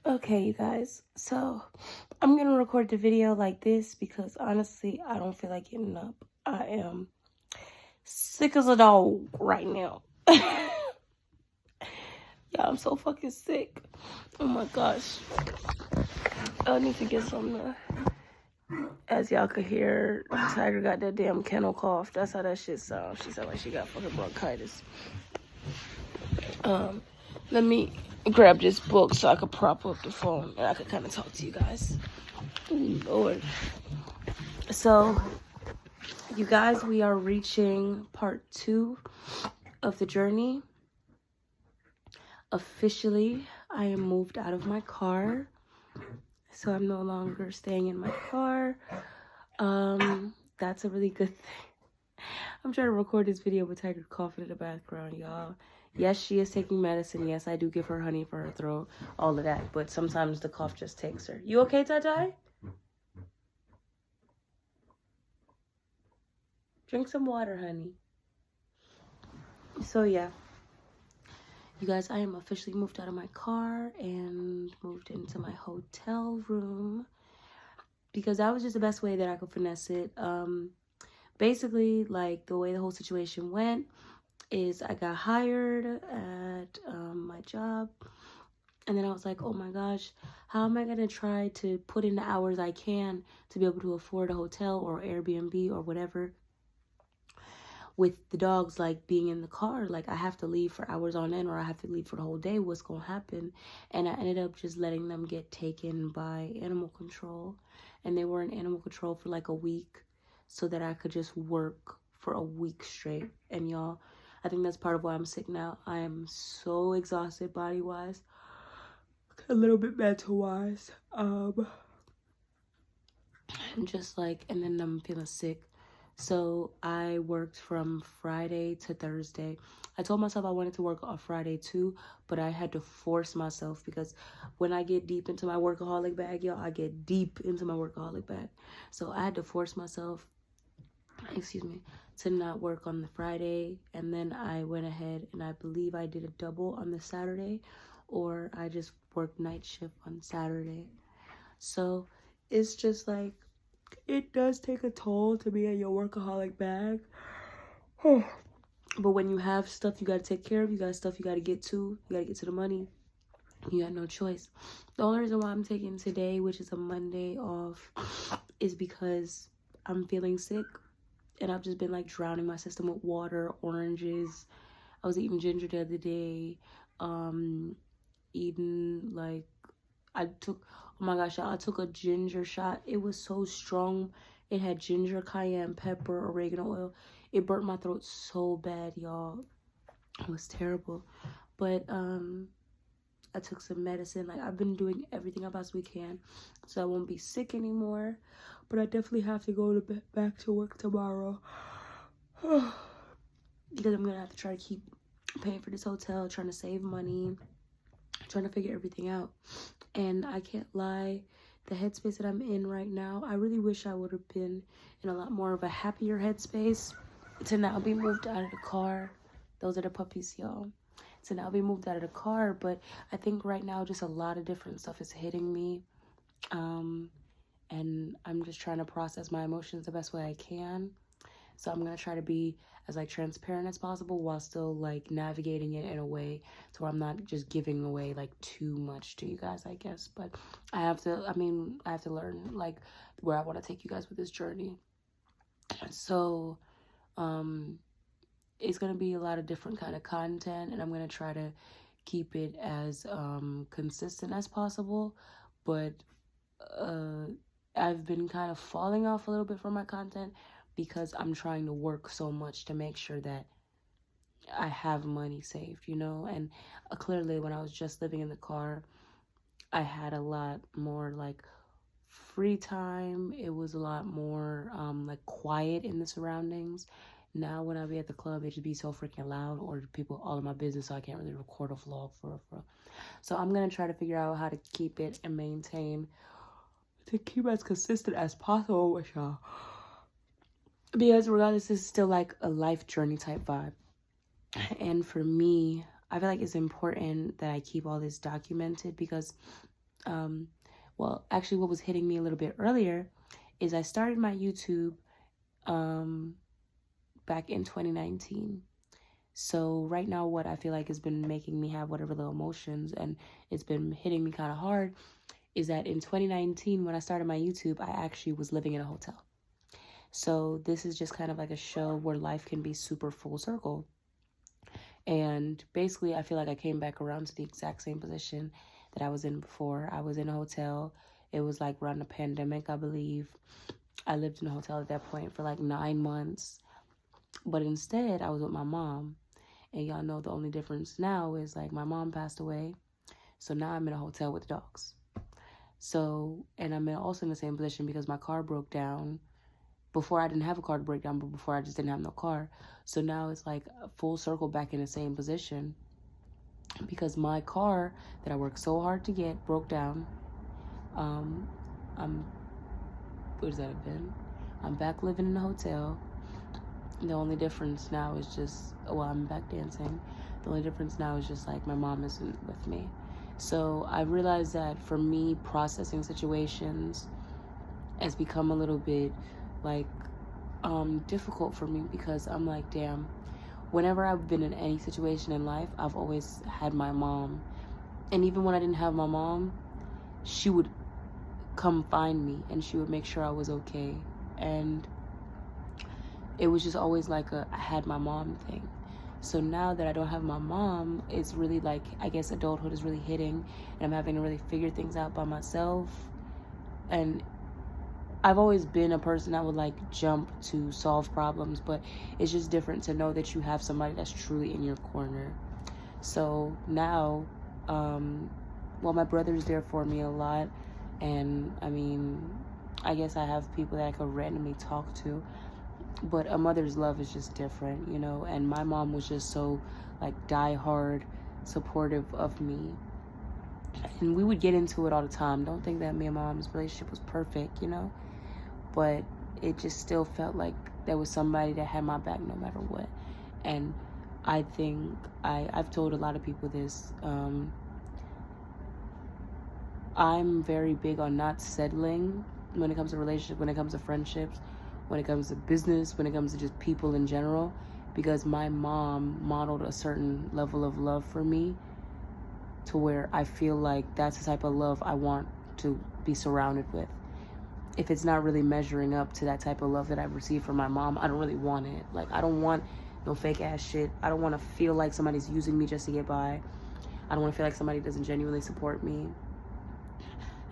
Okay, you guys, so I'm gonna record the video like this because honestly, I don't feel like getting up. I am sick as a dog right now. Yeah, I'm so fucking sick. Oh my gosh. I need to get some, as y'all could hear, Tiger got that damn kennel cough. That's how that shit sounds. She sound like she got fucking bronchitis. Let me grab this book so I could prop up the phone and I could kind of talk to you guys. Ooh, Lord. So, you guys, we are reaching part 2 of the journey. Officially, I am moved out of my car. So I'm no longer staying in my car. That's a really good thing. I'm trying to record this video with Tiger coughing in the background, y'all. Yes, she is taking medicine. Yes, I do give her honey for her throat, all of that. But sometimes the cough just takes her. You okay, Tai? Drink some water, honey. So, yeah. You guys, I am officially moved out of my car and moved into my hotel room because that was just the best way that I could finesse it. Basically, like, the way the whole situation went is I got hired at my job, and then I was like, oh my gosh, how am I going to try to put in the hours I can to be able to afford a hotel or Airbnb or whatever with the dogs, like, being in the car. Like, I have to leave for hours on end or I have to leave for the whole day. What's going to happen? And I ended up just letting them get taken by animal control, and they were in animal control for like a week so that I could just work for a week straight. And y'all, I think that's part of why I'm sick now. I am so exhausted body-wise, a little bit mental-wise, and just like, and then I'm feeling sick. So I worked from Friday to Thursday. I told myself I wanted to work on Friday too, but I had to force myself because when I get deep into my workaholic bag, y'all, I get deep into my workaholic bag. So I had to force myself, to not work on the Friday. And then I went ahead and I believe I did a double on the Saturday, or I just worked night shift on Saturday. So it's just like, it does take a toll to be in your workaholic bag. But when you have stuff you gotta take care of, you got stuff you gotta get to, you gotta get to the money, you got no choice. The only reason why I'm taking today, which is a Monday, off is because I'm feeling sick and I've just been like drowning my system with water, oranges. I was eating ginger the other day, eating like, oh my gosh, I took a ginger shot. It was so strong. It had ginger, cayenne pepper, oregano oil. It burnt my throat so bad, y'all. It was terrible. But I took some medicine. Like, I've been doing everything I possibly can so I won't be sick anymore. But I definitely have to go back to work tomorrow. Because I'm gonna have to try to keep paying for this hotel, trying to save money, trying to figure everything out. And I can't lie, the headspace that I'm in right now, I really wish I would have been in a lot more of a happier headspace to now be moved out of the car. Those are the puppies, y'all. To now be moved out of the car. But I think right now just a lot of different stuff is hitting me. And I'm just trying to process my emotions the best way I can. So I'm going to try to be as like transparent as possible while still like navigating it in a way to where I'm not just giving away like too much to you guys, I guess. But I have to learn like where I want to take you guys with this journey. So it's going to be a lot of different kind of content, and I'm going to try to keep it as consistent as possible. But I've been kind of falling off a little bit from my content because I'm trying to work so much to make sure that I have money saved, you know? And clearly when I was just living in the car, I had a lot more like free time. It was a lot more like quiet in the surroundings. Now when I be at the club, it just be so freaking loud, or people all in my business, so I can't really record a vlog for. So I'm gonna try to figure out how to keep it and maintain, to keep as consistent as possible with y'all. Because regardless, this is still like a life journey type vibe. And for me, I feel like it's important that I keep all this documented because Well, actually, what was hitting me a little bit earlier is I started my YouTube back in 2019. So right now, what I feel like has been making me have whatever the emotions, and it's been hitting me kind of hard, is that in 2019, when I started my YouTube, I actually was living in a hotel. So this is just kind of like a show where life can be super full circle. And basically, I feel like I came back around to the exact same position that I was in before. I was in a hotel. It was like around the pandemic, I believe. I lived in a hotel at that point for like 9 months. But instead, I was with my mom. And y'all know the only difference now is like my mom passed away. So now I'm in a hotel with dogs. So, and I'm also in the same position because my car broke down. Before I didn't have a car to break down, but before I just didn't have no car. So now it's like a full circle back in the same position because my car that I worked so hard to get broke down. I'm, what has that been? I'm back living in a hotel. The only difference now is just, well, I'm back dancing. The only difference now is just like my mom isn't with me. So I realized that for me, processing situations has become a little bit like difficult for me because I'm like, damn, whenever I've been in any situation in life, I've always had my mom. And even when I didn't have my mom, she would come find me and she would make sure I was okay. And it was just always like I had my mom thing. So now that I don't have my mom, it's really like, I guess adulthood is really hitting and I'm having to really figure things out by myself. And I've always been a person that would like jump to solve problems, but it's just different to know that you have somebody that's truly in your corner. So now, well, my brother's there for me a lot. And I mean, I guess I have people that I could randomly talk to, but a mother's love is just different, you know? And my mom was just so like diehard supportive of me. And we would get into it all the time. Don't think that me and my mom's relationship was perfect, you know? But it just still felt like there was somebody that had my back no matter what. And I think I've told a lot of people this. I'm very big on not settling when it comes to relationships, when it comes to friendships, when it comes to business, when it comes to just people in general, because my mom modeled a certain level of love for me to where I feel like that's the type of love I want to be surrounded with. If it's not really measuring up to that type of love that I've received from my mom, I don't really want it. Like, I don't want no fake ass shit. I don't want to feel like somebody's using me just to get by. I don't want to feel like somebody doesn't genuinely support me.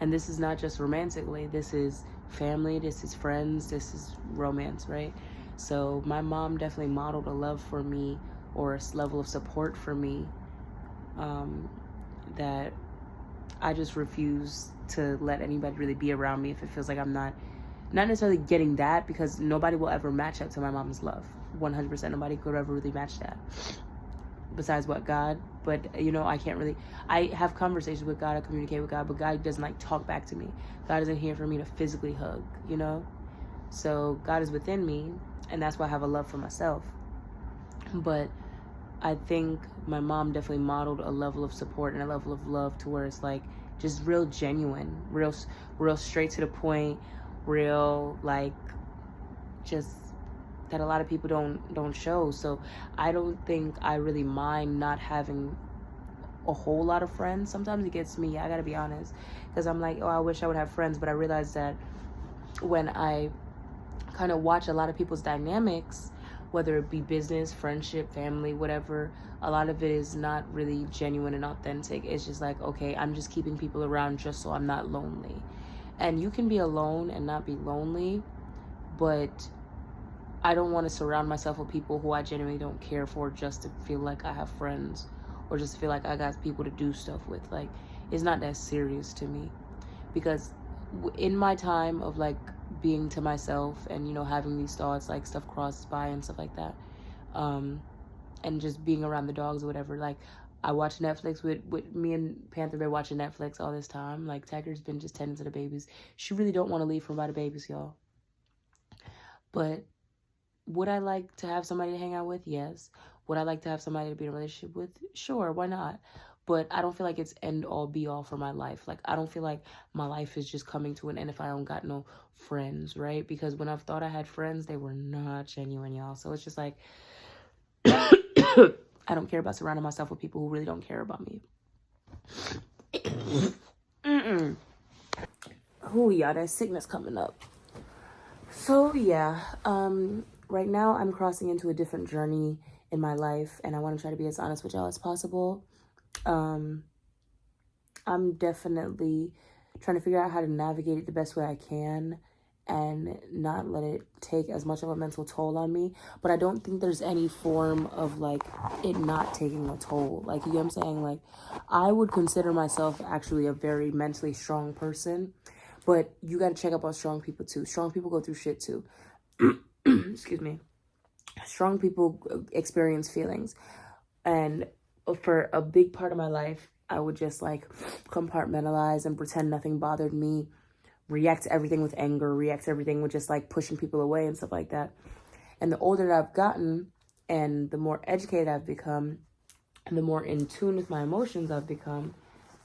And this is not just romantically. This is family, this is friends, this is romance, right? So my mom definitely modeled a love for me or a level of support for me that I just refuse to let anybody really be around me if it feels like I'm not necessarily getting that, because nobody will ever match up to my mom's love. 100%, nobody could ever really match that. Besides what, God? But you know, I have conversations with God, I communicate with God, but God doesn't like talk back to me. God isn't here for me to physically hug, you know? So God is within me, and that's why I have a love for myself. But I think my mom definitely modeled a level of support and a level of love to where it's like just real genuine, real straight to the point, real like just that a lot of people don't show. So I don't think I really mind not having a whole lot of friends. Sometimes it gets me, I gotta be honest, because I'm like, oh, I wish I would have friends, but I realize that when I kind of watch a lot of people's dynamics, whether it be business, friendship, family, whatever, a lot of it is not really genuine and authentic. It's just like, okay, I'm just keeping people around just so I'm not lonely. And you can be alone and not be lonely, but I don't want to surround myself with people who I genuinely don't care for just to feel like I have friends or just feel like I got people to do stuff with. Like, it's not that serious to me, because in my time of like being to myself and, you know, having these thoughts, like stuff crosses by and stuff like that, and just being around the dogs or whatever, like I watch Netflix with me and Panther Bear watching Netflix all this time. Like, Tiger's been just tending to the babies. She really don't want to leave from by the babies, y'all. But would I like to have somebody to hang out with? Yes. Would I like to have somebody to be in a relationship with? Sure, why not? but I don't feel like it's end all be all for my life. Like, I don't feel like my life is just coming to an end if I don't got no friends, right? Because when I've thought I had friends, they were not genuine, y'all. So it's just like, I don't care about surrounding myself with people who really don't care about me. Oh, yeah, that sickness coming up. So, yeah, right now I'm crossing into a different journey in my life, and I want to try to be as honest with y'all as possible. I'm definitely trying to figure out how to navigate it the best way I can and not let it take as much of a mental toll on me. But I don't think there's any form of, like, it not taking a toll. Like, you know what I'm saying? Like, I would consider myself actually a very mentally strong person. But you got to check up on strong people, too. Strong people go through shit, too. Excuse me. Strong people experience feelings. And for a big part of my life, I would just, like, compartmentalize and pretend nothing bothered me. React to everything with anger. React to everything with just, like, pushing people away and stuff like that. And the older that I've gotten and the more educated I've become and the more in tune with my emotions I've become,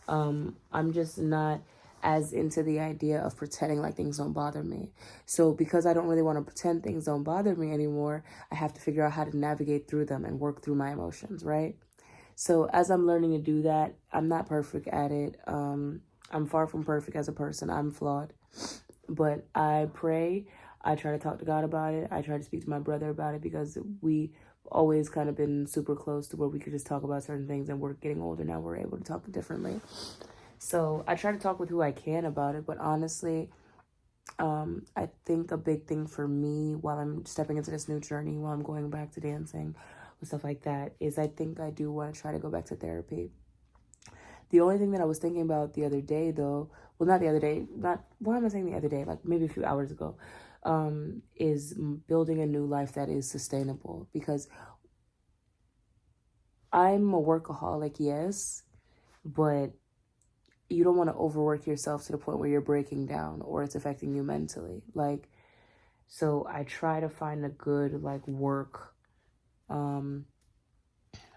I'm just not as into the idea of pretending like things don't bother me. So because I don't really want to pretend things don't bother me anymore, I have to figure out how to navigate through them and work through my emotions, right? So as I'm learning to do that, I'm not perfect at it. I'm far from perfect as a person. I'm flawed. But I pray. I try to talk to God about it. I try to speak to my brother about it because we always kind of been super close to where we could just talk about certain things, and we're getting older now. We're able to talk differently. So I try to talk with who I can about it. But honestly, I think a big thing for me while I'm stepping into this new journey, while I'm going back to dancing and stuff like that, is I think I do want to try to go back to therapy. The only thing that I was thinking about the other day, though, well, not the other day, why am I saying the other day? Like maybe a few hours ago, is building a new life that is sustainable. Because I'm a workaholic, yes, but you don't want to overwork yourself to the point where you're breaking down or it's affecting you mentally. Like, so I try to find a good, like, work,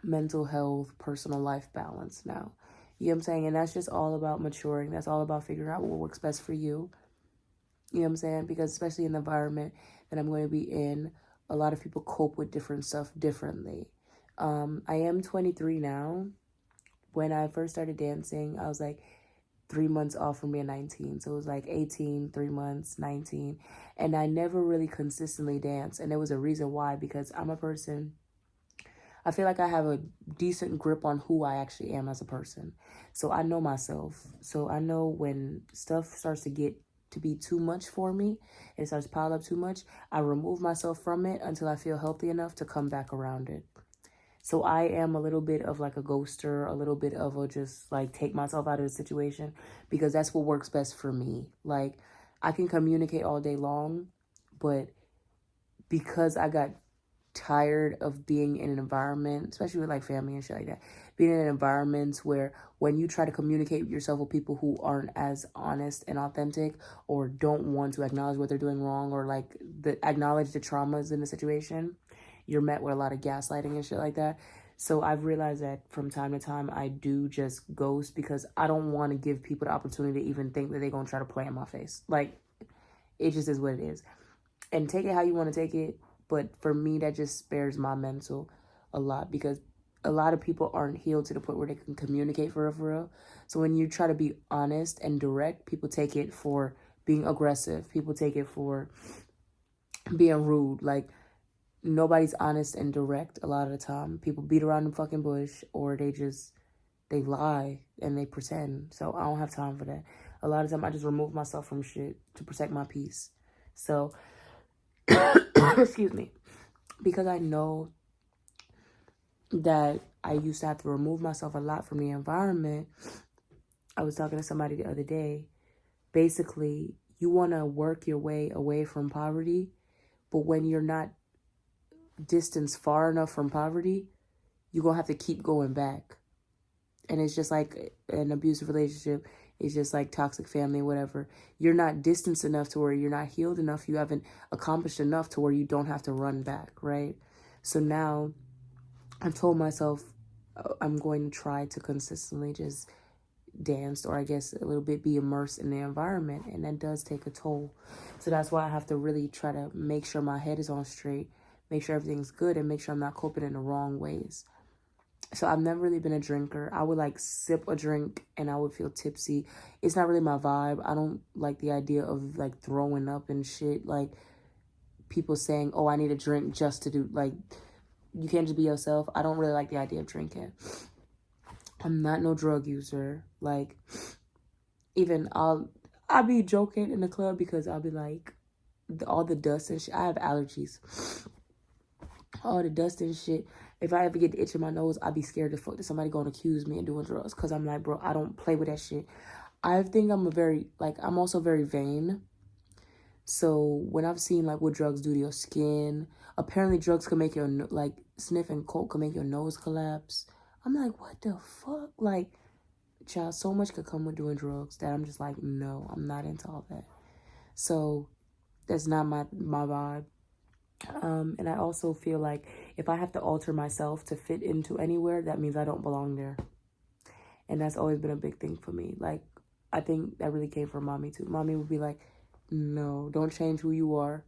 mental health, personal life balance now. You know what I'm saying? And that's just all about maturing. That's all about figuring out what works best for you. You know what I'm saying? Because especially in the environment that I'm going to be in, a lot of people cope with different stuff differently. I am 23 now. When I first started dancing, I was like 3 months off from being 19. So it was like 18, 3 months, 19. And I never really consistently danced. And there was a reason why, because I'm a person, I feel like I have a decent grip on who I actually am as a person. So I know myself. So I know when stuff starts to get to be too much for me, and it starts to pile up too much, I remove myself from it until I feel healthy enough to come back around it. So I am a little bit of like a ghoster, a little bit of a just like take myself out of the situation, because that's what works best for me. Like, I can communicate all day long, but because I got tired of being in an environment, especially with like family and shit like that, being in environments where when you try to communicate yourself with people who aren't as honest and authentic, or don't want to acknowledge what they're doing wrong, or like acknowledge the traumas in the situation, you're met with a lot of gaslighting and shit like that. So I've realized that from time to time I do just ghost, because I don't want to give people the opportunity to even think that they're going to try to play in my face. Like, it just is what it is. And take it how you want to take it. But for me, that just spares my mental a lot, because a lot of people aren't healed to the point where they can communicate for real. So when you try to be honest and direct, people take it for being aggressive. People take it for being rude. Like, nobody's honest and direct a lot of the time. People beat around the fucking bush, or they lie and they pretend. So I don't have time for that. A lot of time I just remove myself from shit to protect my peace. So, excuse me, because I know that I used to have to remove myself a lot from the environment. I was talking to somebody the other day. Basically, you want to work your way away from poverty, but when you're not distanced far enough from poverty, you're going to have to keep going back. And it's just like an abusive relationship. It's just like toxic family, whatever. You're not distanced enough to where you're not healed enough. You haven't accomplished enough to where you don't have to run back, right? So now I've told myself I'm going to try to consistently just dance, or I guess a little bit be immersed in the environment, and that does take a toll. So that's why I have to really try to make sure my head is on straight, make sure everything's good, and make sure I'm not coping in the wrong ways. So I've never really been a drinker. I would like sip a drink and I would feel tipsy. It's not really my vibe. I don't like the idea of like throwing up and shit. Like people saying, oh, I need a drink just to do, like, you can't just be yourself. I don't really like the idea of drinking. I'm not no drug user. Like, even I'll be joking in the club because I'll be like, all the dust and shit. I have allergies. All the dust and shit. If I ever get the itch in my nose, I'd be scared to fuck that somebody gonna accuse me of doing drugs. Cause I'm like, bro, I don't play with that shit. I think I'm I'm also very vain. So when I've seen like what drugs do to your skin, apparently drugs can make your, like sniffing coke can make your nose collapse. I'm like, what the fuck? Like, child, so much could come with doing drugs that I'm just like, no, I'm not into all that. So that's not my vibe. And I also feel like if I have to alter myself to fit into anywhere, that means I don't belong there. And that's always been a big thing for me. Like, I think that really came from mommy too. Mommy would be like, no, don't change who you are.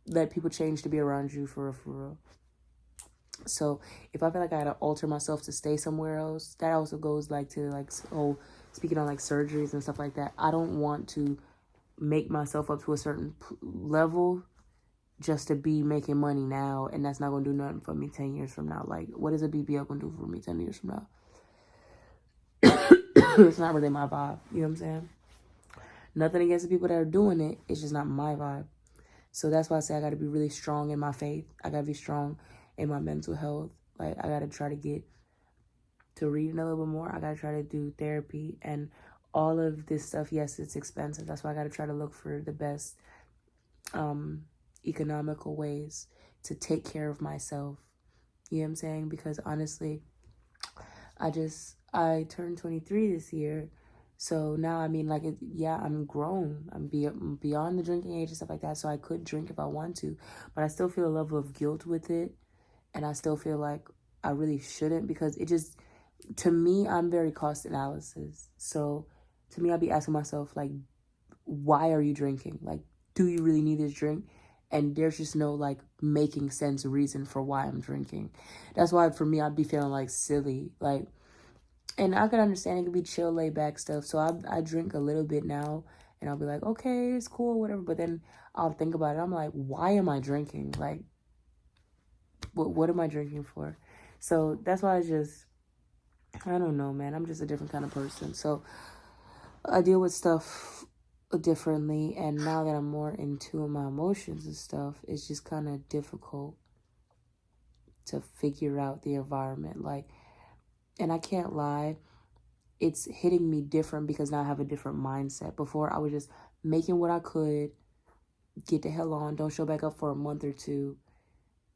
Let people change to be around you, for real. So if I feel like I had to alter myself to stay somewhere else, that also goes like to like, speaking on like surgeries and stuff like that. I don't want to make myself up to a certain level just to be making money now, and that's not going to do nothing for me 10 years from now. Like, what is a BBL going to do for me 10 years from now? It's not really my vibe. You know what I'm saying? Nothing against the people that are doing it. It's just not my vibe. So that's why I say I got to be really strong in my faith. I got to be strong in my mental health. Like, I got to try to get to reading a little bit more. I got to try to do therapy and all of this stuff. Yes, it's expensive. That's why I got to try to look for the best economical ways to take care of myself. You know what I'm saying? Because honestly, I turned 23 this year. So now, I mean, like, I'm grown. I'm beyond the drinking age and stuff like that. So I could drink if I want to. But I still feel a level of guilt with it. And I still feel like I really shouldn't, because it just, to me, I'm very cost analysis. So to me, I'll be asking myself, like, why are you drinking? Like, do you really need this drink? And there's just no, like, making sense reason for why I'm drinking. That's why, for me, I'd be feeling, like, silly. Like, and I can understand it could be chill, laid back stuff. So I drink a little bit now, and I'll be like, okay, it's cool, whatever. But then I'll think about it. I'm like, why am I drinking? Like, what am I drinking for? So that's why I don't know, man. I'm just a different kind of person. So I deal with stuff differently, and now that I'm more in tune with my emotions and stuff, it's just kind of difficult to figure out the environment. Like, and I can't lie, it's hitting me different because now I have a different mindset. Before, I was just making what I could, get the hell on, don't show back up for a month or two,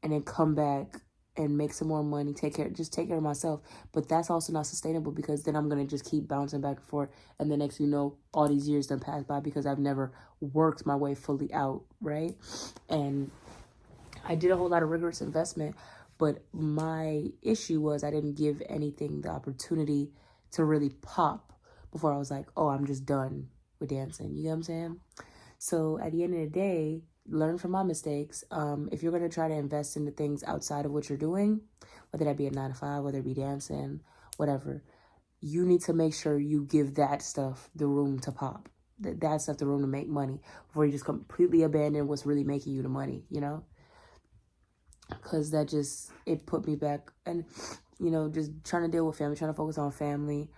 and then come back and make some more money, take care of myself. But that's also not sustainable, because then I'm going to just keep bouncing back and forth. And the next, all these years done pass by because I've never worked my way fully out, right? And I did a whole lot of rigorous investment, but my issue was I didn't give anything the opportunity to really pop before I was like, oh, I'm just done with dancing. You know what I'm saying? So at the end of the day, learn from my mistakes. If you're going to try to invest into things outside of what you're doing, whether that be a 9-to-5, whether it be dancing, whatever, you need to make sure you give that stuff the room to pop. That stuff the room to make money before you just completely abandon what's really making you the money, Because it put me back. And, just trying to deal with family, trying to focus on family.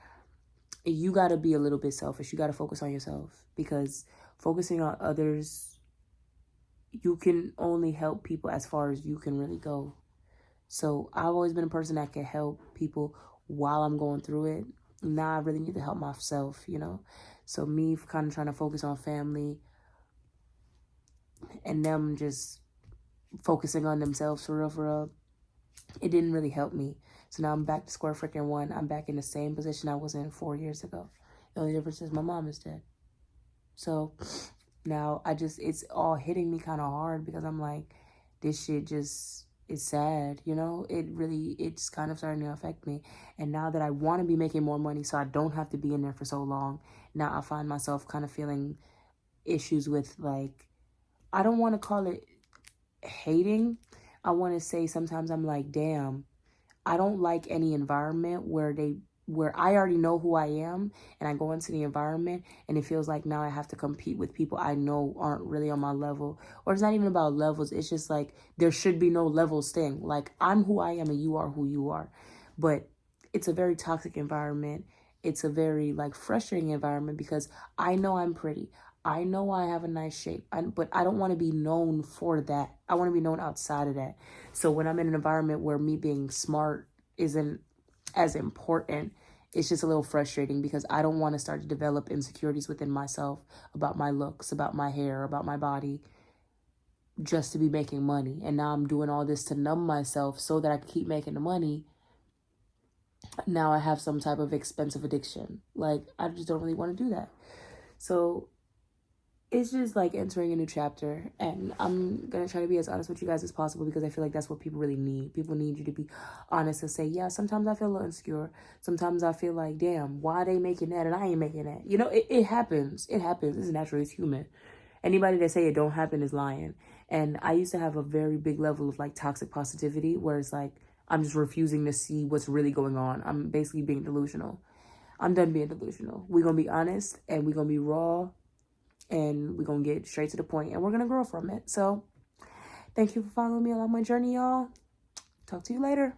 You got to be a little bit selfish. You got to focus on yourself, because focusing on others, you can only help people as far as you can really go. So I've always been a person that can help people while I'm going through it. Now I really need to help myself, So me kind of trying to focus on family and them just focusing on themselves for real, it didn't really help me. So now I'm back to square freaking one. I'm back in the same position I was in 4 years ago. The only difference is my mom is dead. So now it's all hitting me kind of hard, because I'm like, this shit just it's sad, you know? It's kind of starting to affect me. And now that I want to be making more money so I don't have to be in there for so long, now I find myself kind of feeling issues with, like, I don't want to call it hating. I want to say sometimes I'm like, damn, I don't like any environment where I already know who I am and I go into the environment and it feels like now I have to compete with people I know aren't really on my level. Or it's not even about levels. It's just like there should be no levels thing. Like, I'm who I am and you are who you are. But it's a very toxic environment. It's a very, like, frustrating environment because I know I'm pretty. I know I have a nice shape, but I don't want to be known for that. I want to be known outside of that. So when I'm in an environment where me being smart isn't as important, it's just a little frustrating because I don't want to start to develop insecurities within myself about my looks, about my hair, about my body, just to be making money. And now I'm doing all this to numb myself so that I can keep making the money. Now I have some type of expensive addiction. Like, I just don't really want to do that. So it's just like entering a new chapter, and I'm gonna try to be as honest with you guys as possible because I feel like that's what people really need. People need you to be honest and say, yeah, sometimes I feel a little insecure. Sometimes I feel like, damn, why are they making that and I ain't making that? You know, it happens. It happens. It's natural. It's human. Anybody that say it don't happen is lying. And I used to have a very big level of, like, toxic positivity where it's like I'm just refusing to see what's really going on. I'm basically being delusional. I'm done being delusional. We're gonna be honest and we're gonna be raw and we're gonna get straight to the point and we're gonna grow from it. So thank you for following me along my journey, y'all. Talk to you later.